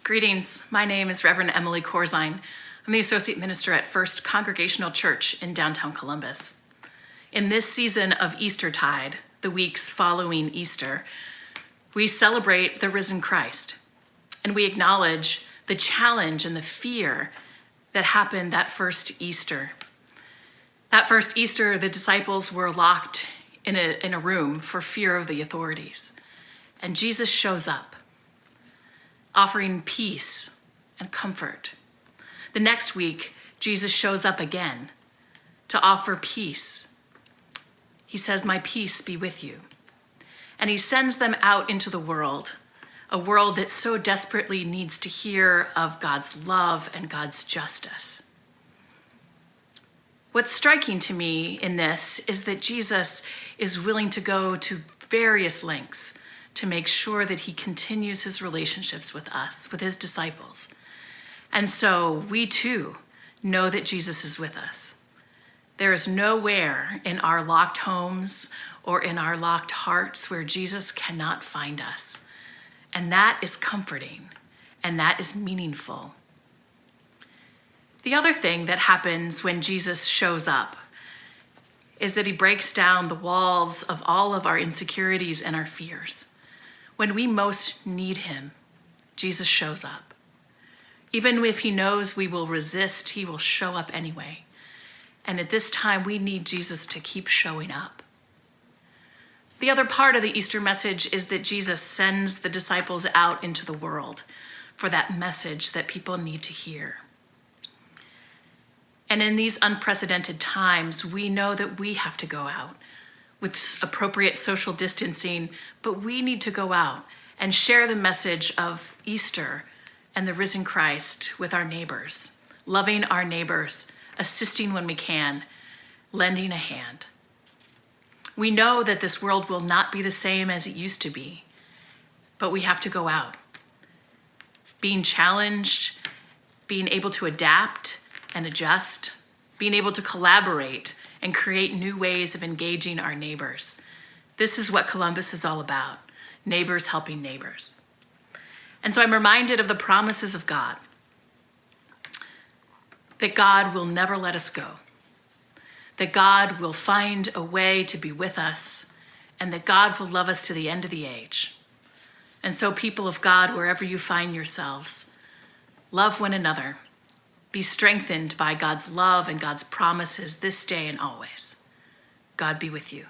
Greetings. My name is Reverend Emily Corzine. I'm the Associate Minister at First Congregational Church in downtown Columbus. In this season of Eastertide, the weeks following Easter, we celebrate the risen Christ, and we acknowledge the challenge and the fear that happened that first Easter. That first Easter, the disciples were locked in a room for fear of the authorities, and Jesus shows up, offering peace and comfort. The next week, Jesus shows up again to offer peace. He says, "My peace be with you." And he sends them out into the world, a world that so desperately needs to hear of God's love and God's justice. What's striking to me in this is that Jesus is willing to go to various lengths to make sure that he continues his relationships with us, with his disciples. And so we too know that Jesus is with us. There is nowhere in our locked homes or in our locked hearts where Jesus cannot find us. And that is comforting, and that is meaningful. The other thing that happens when Jesus shows up is that he breaks down the walls of all of our insecurities and our fears. When we most need him, Jesus shows up. Even if he knows we will resist, he will show up anyway. And at this time, we need Jesus to keep showing up. The other part of the Easter message is that Jesus sends the disciples out into the world for that message that people need to hear. And in these unprecedented times, we know that we have to go out with appropriate social distancing, but we need to go out and share the message of Easter and the risen Christ with our neighbors, loving our neighbors, assisting when we can, lending a hand. We know that this world will not be the same as it used to be, but we have to go out, being challenged, being able to adapt and adjust, being able to collaborate and create new ways of engaging our neighbors. This is what Columbus is all about, neighbors helping neighbors. And so I'm reminded of the promises of God, that God will never let us go, that God will find a way to be with us, and that God will love us to the end of the age. And so people of God, wherever you find yourselves, love one another. Be strengthened by God's love and God's promises this day and always. God be with you.